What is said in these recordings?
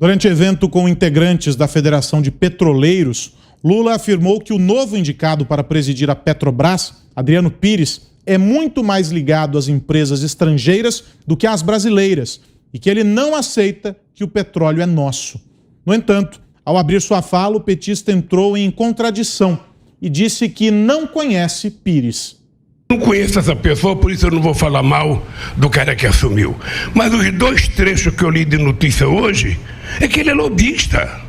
Durante evento com integrantes da Federação de Petroleiros, Lula afirmou que o novo indicado para presidir a Petrobras, Adriano Pires, é muito mais ligado às empresas estrangeiras do que às brasileiras e que ele não aceita que o petróleo é nosso. No entanto, ao abrir sua fala, o petista entrou em contradição e disse que não conhece Pires. Não conheço essa pessoa, por isso eu não vou falar mal do cara que assumiu. Mas os dois trechos que eu li de notícia hoje é que ele é lobista.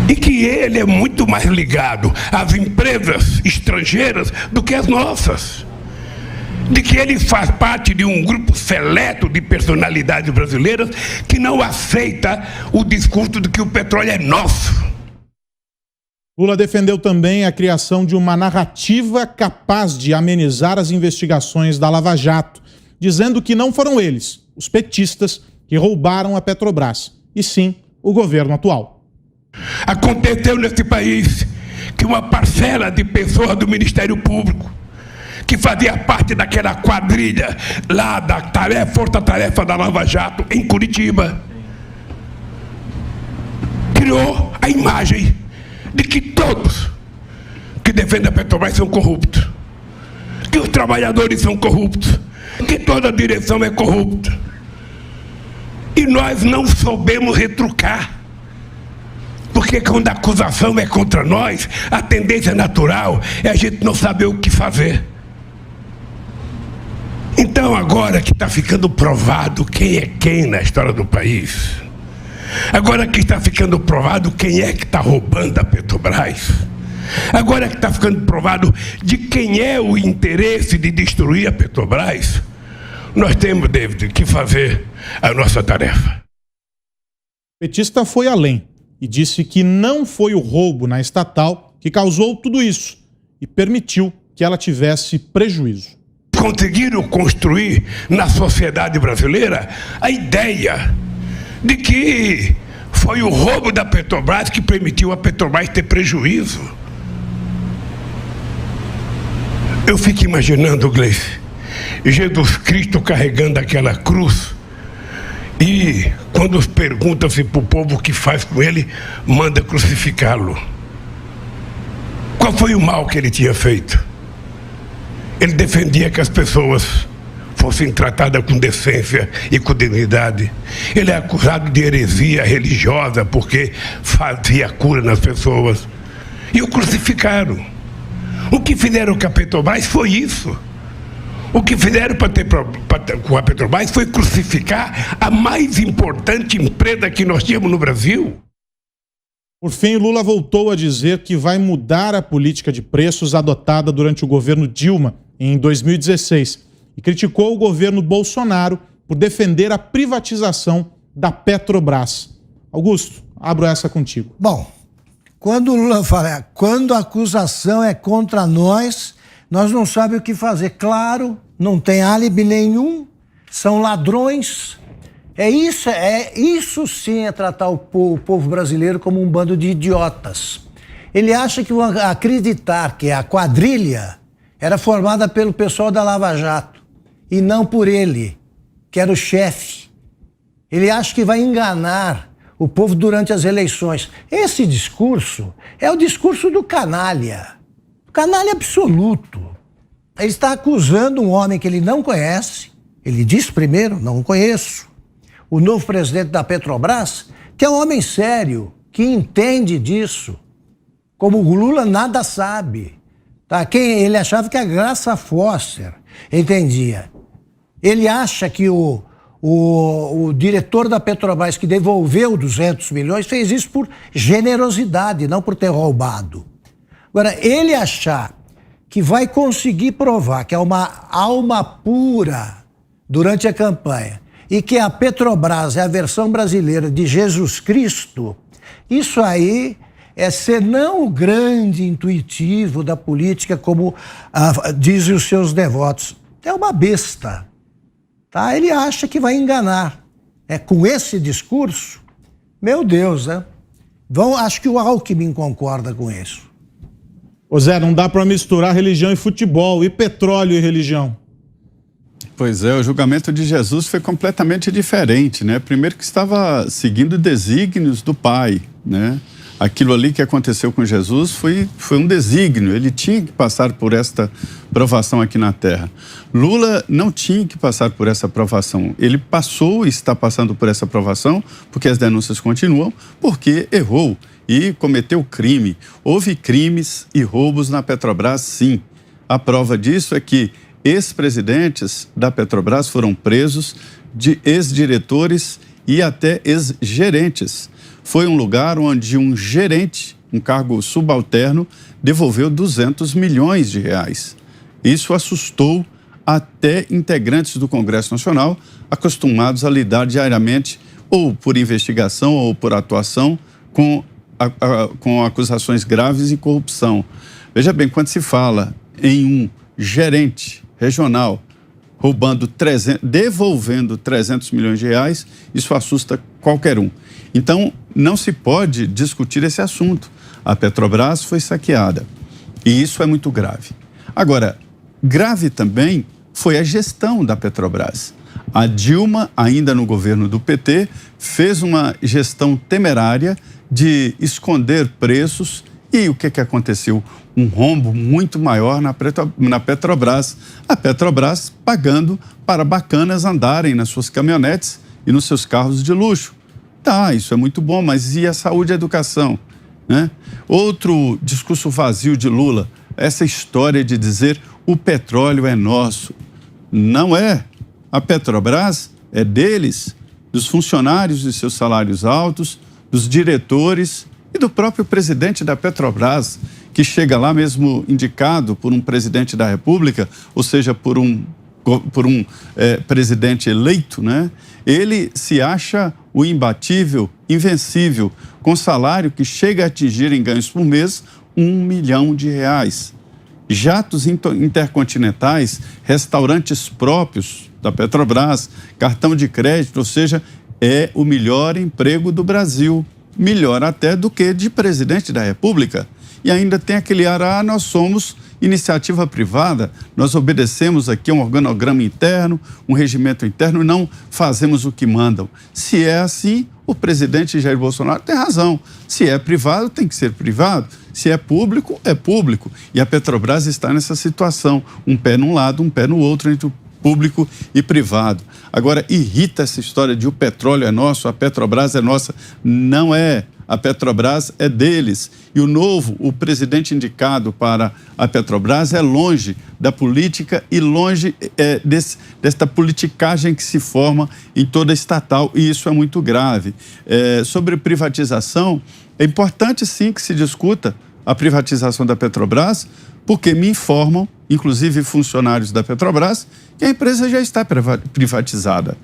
E que ele é muito mais ligado às empresas estrangeiras do que às nossas. De que ele faz parte de um grupo seleto de personalidades brasileiras que não aceita o discurso de que o petróleo é nosso. Lula defendeu também a criação de uma narrativa capaz de amenizar as investigações da Lava Jato, dizendo que não foram eles, os petistas, que roubaram a Petrobras, e sim o governo atual. Aconteceu nesse país que uma parcela de pessoas do Ministério Público, que fazia parte daquela quadrilha lá da força-tarefa da Lava Jato em Curitiba, criou a imagem de que todos que defendem a Petrobras são corruptos, que os trabalhadores são corruptos, que toda a direção é corrupta. E nós não soubemos retrucar, porque quando a acusação é contra nós, a tendência natural é a gente não saber o que fazer. Então agora que está ficando provado quem é quem na história do país, agora que está ficando provado quem é que está roubando a Petrobras, agora que está ficando provado de quem é o interesse de destruir a Petrobras, nós temos, David, que fazer a nossa tarefa. O petista foi além e disse que não foi o roubo na estatal que causou tudo isso e permitiu que ela tivesse prejuízo. Conseguiram construir na sociedade brasileira a ideia de que foi o roubo da Petrobras que permitiu a Petrobras ter prejuízo. Eu fico imaginando, Gleice, Jesus Cristo carregando aquela cruz e quando pergunta-se para o povo o que faz com ele, manda crucificá-lo. Qual foi o mal que ele tinha feito? Ele defendia que as pessoas fossem tratadas com decência e com dignidade. Ele é acusado de heresia religiosa porque fazia cura nas pessoas. E o crucificaram. O que fizeram com a Petrobras foi isso. O que fizeram com a Petrobras foi crucificar a mais importante empresa que nós tínhamos no Brasil. Por fim, Lula voltou a dizer que vai mudar a política de preços adotada durante o governo Dilma em 2016 e criticou o governo Bolsonaro por defender a privatização da Petrobras. Augusto, abro essa contigo. Bom, quando o Lula fala, quando a acusação é contra nós não sabemos o que fazer. Claro, não tem álibi nenhum, são ladrões. Isso sim é tratar o povo brasileiro como um bando de idiotas. Ele acha que acreditar que a quadrilha era formada pelo pessoal da Lava Jato e não por ele, que era o chefe. Ele acha que vai enganar o povo durante as eleições. Esse discurso é o discurso do canalha absoluto. Ele está acusando um homem que ele não conhece, ele disse primeiro, não conheço, o novo presidente da Petrobras, que é um homem sério, que entende disso, como o Lula nada sabe. Tá? Ele achava que a Graça Foster entendia. Ele acha que o diretor da Petrobras, que devolveu 200 milhões, fez isso por generosidade, não por ter roubado. Agora, ele achar que vai conseguir provar que é uma alma pura durante a campanha e que a Petrobras é a versão brasileira de Jesus Cristo, isso aí é ser não o grande intuitivo da política, como dizem os seus devotos. É uma besta. Tá? Ele acha que vai enganar. Com esse discurso, meu Deus, né? Acho que o Alckmin concorda com isso. Ô Zé, não dá para misturar religião e futebol, e petróleo e religião. Pois é, o julgamento de Jesus foi completamente diferente, né? Primeiro que estava seguindo desígnios do Pai, né? Aquilo ali que aconteceu com Jesus foi um desígnio, ele tinha que passar por esta provação aqui na Terra. Lula não tinha que passar por essa provação, ele passou e está passando por essa provação, porque as denúncias continuam, porque errou e cometeu crime. Houve crimes e roubos na Petrobras, sim. A prova disso é que ex-presidentes da Petrobras foram presos, de ex-diretores e até ex-gerentes. Foi um lugar onde um gerente, um cargo subalterno, devolveu 200 milhões de reais. Isso assustou até integrantes do Congresso Nacional, acostumados a lidar diariamente, ou por investigação ou por atuação, com acusações graves e corrupção. Veja bem, quando se fala em um gerente regional devolvendo 300 milhões de reais, isso assusta qualquer um. Então, não se pode discutir esse assunto. A Petrobras foi saqueada e isso é muito grave. Agora, grave também foi a gestão da Petrobras. A Dilma, ainda no governo do PT, fez uma gestão temerária de esconder preços. E o que aconteceu? Um rombo muito maior na Petrobras. A Petrobras pagando para bacanas andarem nas suas caminhonetes e nos seus carros de luxo. Tá, isso é muito bom, mas e a saúde e a educação? Né? Outro discurso vazio de Lula, essa história de dizer o petróleo é nosso. Não é. A Petrobras é deles, dos funcionários de seus salários altos, dos diretores e do próprio presidente da Petrobras, que chega lá mesmo indicado por um presidente da República, ou seja, por um presidente eleito, né? Ele se acha o imbatível, invencível, com salário que chega a atingir em ganhos por mês R$1 milhão. Jatos intercontinentais, restaurantes próprios da Petrobras, cartão de crédito, ou seja, é o melhor emprego do Brasil. Melhor até do que de presidente da República. E ainda tem aquele ar, nós somos iniciativa privada, nós obedecemos aqui a um organograma interno, um regimento interno e não fazemos o que mandam. Se é assim, o presidente Jair Bolsonaro tem razão. Se é privado, tem que ser privado. Se é público, é público. E a Petrobras está nessa situação, um pé num lado, um pé no outro, entre o público e privado. Agora, irrita essa história de o petróleo é nosso, a Petrobras é nossa. Não é. A Petrobras é deles. E o presidente indicado para a Petrobras é longe da política e longe desta politicagem que se forma em toda a estatal, e isso é muito grave. Sobre privatização, é importante sim que se discuta a privatização da Petrobras, porque me informam, inclusive funcionários da Petrobras, que a empresa já está privatizada.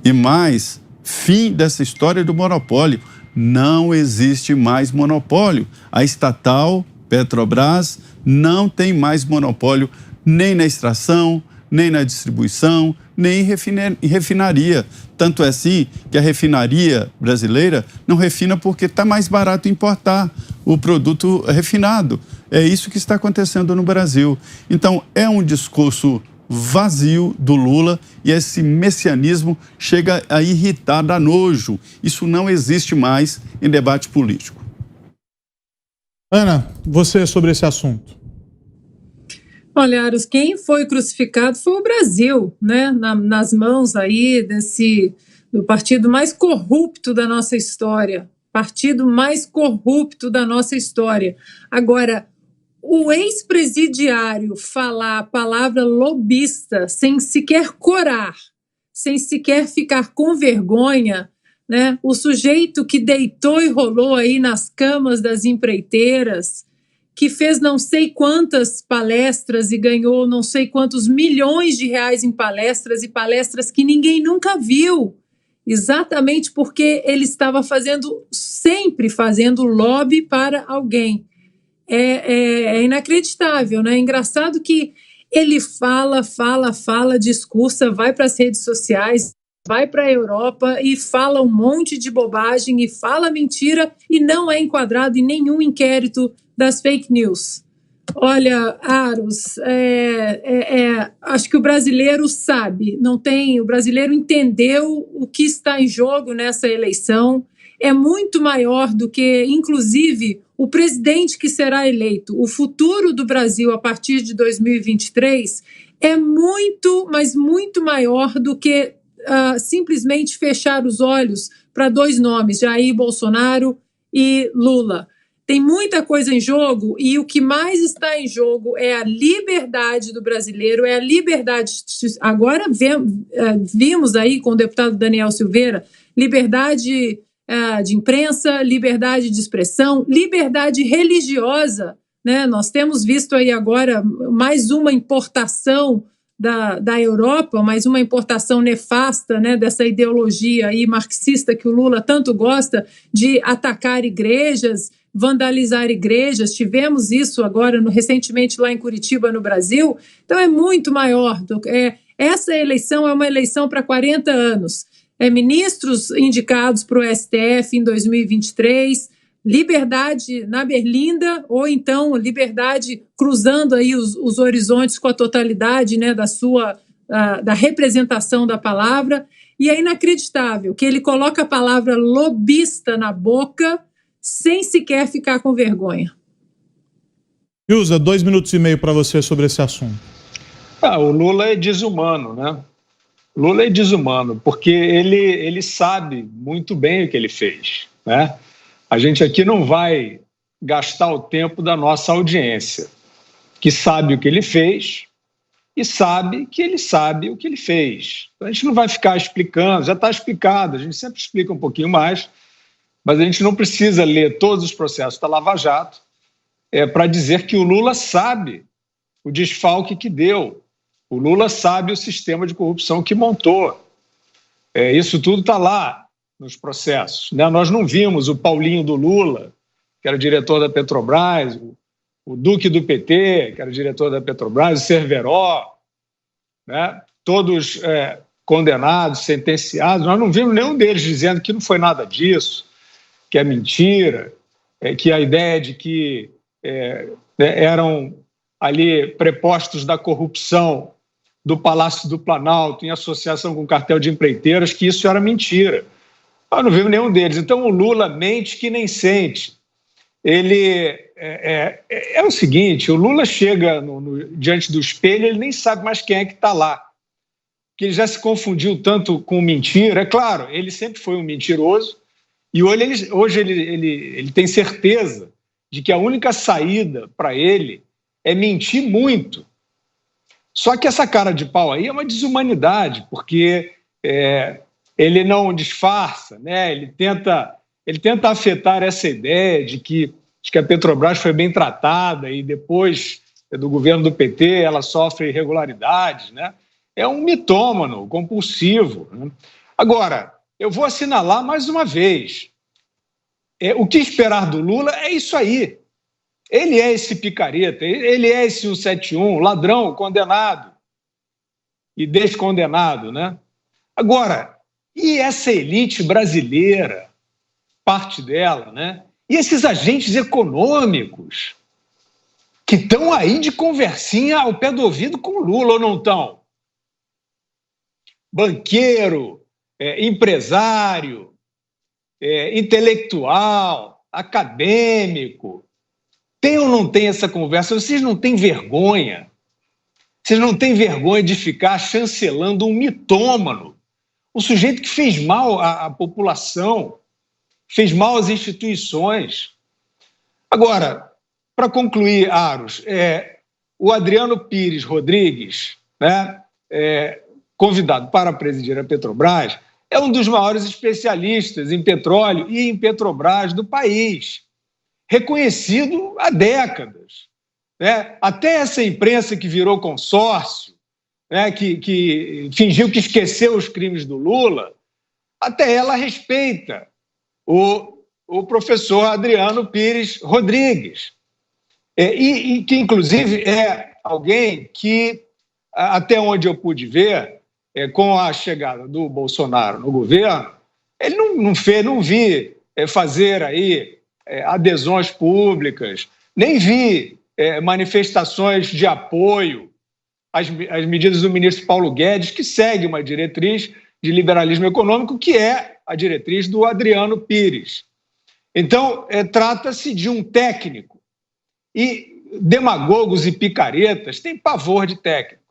E mais, fim dessa história do monopólio. Não existe mais monopólio. A estatal Petrobras não tem mais monopólio nem na extração, nem na distribuição, nem em refinaria. Tanto é assim que a refinaria brasileira não refina porque está mais barato importar o produto refinado. É isso que está acontecendo no Brasil. Então, é um discurso vazio do Lula e esse messianismo chega a irritar, dá nojo. Isso não existe mais em debate político. Ana, você sobre esse assunto? Olha, Aros, quem foi crucificado foi o Brasil, né? Nas mãos aí do partido mais corrupto da nossa história. Partido mais corrupto da nossa história. Agora, o ex-presidiário falar a palavra lobista sem sequer corar, sem sequer ficar com vergonha, né? O sujeito que deitou e rolou aí nas camas das empreiteiras, que fez não sei quantas palestras e ganhou não sei quantos milhões de reais em palestras e palestras que ninguém nunca viu, exatamente porque ele estava sempre fazendo lobby para alguém. É inacreditável, né? É engraçado que ele fala, discursa, vai para as redes sociais, vai para a Europa e fala um monte de bobagem e fala mentira e não é enquadrado em nenhum inquérito das fake news. Olha, Aros, acho que o brasileiro sabe, o brasileiro entendeu o que está em jogo nessa eleição, é muito maior do que, inclusive, o presidente que será eleito. O futuro do Brasil a partir de 2023 é muito, mas muito maior do que simplesmente fechar os olhos para dois nomes, Jair Bolsonaro e Lula. Tem muita coisa em jogo e o que mais está em jogo é a liberdade do brasileiro, é a liberdade. Agora vimos aí com o deputado Daniel Silveira, liberdade de imprensa, liberdade de expressão, liberdade religiosa, né? Nós temos visto aí agora mais uma importação da Europa, mais uma importação nefasta, né, dessa ideologia aí marxista que o Lula tanto gosta de atacar igrejas, vandalizar igrejas. Tivemos isso agora recentemente lá em Curitiba, no Brasil. Então é muito maior. Essa eleição é uma eleição para 40 anos. Ministros indicados para o STF em 2023, liberdade na berlinda, ou então liberdade cruzando aí os horizontes com a totalidade, né, da representação da palavra. E é inacreditável que ele coloca a palavra lobista na boca sem sequer ficar com vergonha. Ilza, 2 minutos e meio para você sobre esse assunto. O Lula é desumano, né? Lula é desumano, porque ele sabe muito bem o que ele fez, né? A gente aqui não vai gastar o tempo da nossa audiência, que sabe o que ele fez e sabe que ele sabe o que ele fez. Então, a gente não vai ficar explicando, já está explicado, a gente sempre explica um pouquinho mais, mas a gente não precisa ler todos os processos da Lava Jato para dizer que o Lula sabe o desfalque que deu, o Lula sabe o sistema de corrupção que montou. Isso tudo está lá nos processos, né? Nós não vimos o Paulinho do Lula, que era diretor da Petrobras, o Duque do PT, que era diretor da Petrobras, o Cerveró, né? Todos condenados, sentenciados. Nós não vimos nenhum deles dizendo que não foi nada disso, que é mentira, que a ideia de que eram ali prepostos da corrupção do Palácio do Planalto em associação com o cartel de empreiteiras, que isso era mentira. Nós não vimos nenhum deles. Então o Lula mente que nem sente. Ele é o seguinte, o Lula chega diante do espelho, ele nem sabe mais quem é que está lá. Porque ele já se confundiu tanto com mentira. É claro, ele sempre foi um mentiroso, e hoje ele tem certeza de que a única saída para ele é mentir muito. Só que essa cara de pau aí é uma desumanidade, porque ele não disfarça, né? Ele tenta afetar essa ideia de que a Petrobras foi bem tratada e depois do governo do PT ela sofre irregularidades, né? É um mitômano compulsivo, né? Agora, eu vou assinalar mais uma vez. O que esperar do Lula é isso aí. Ele é esse picareta, ele é esse 171, ladrão, condenado e descondenado, né? Agora, e essa elite brasileira, parte dela, né? E esses agentes econômicos que estão aí de conversinha ao pé do ouvido com o Lula, ou não estão? Banqueiro, empresário, intelectual, acadêmico. Tem ou não tem essa conversa? Vocês não têm vergonha? Vocês não têm vergonha de ficar chancelando um mitômano? Um sujeito que fez mal à população, fez mal às instituições. Agora, para concluir, Aros, o Adriano Pires Rodrigues, né, convidado para presidir a Petrobras, é um dos maiores especialistas em petróleo e em Petrobras do país, reconhecido há décadas, né? Até essa imprensa que virou consórcio, né, que fingiu que esqueceu os crimes do Lula, até ela respeita o professor Adriano Pires Rodrigues, e que, inclusive, é alguém que, até onde eu pude ver, com a chegada do Bolsonaro no governo, ele não vi fazer aí adesões públicas, nem vi manifestações de apoio às medidas do ministro Paulo Guedes, que segue uma diretriz de liberalismo econômico, que é a diretriz do Adriano Pires. Então, trata-se de um técnico. E demagogos e picaretas têm pavor de técnico.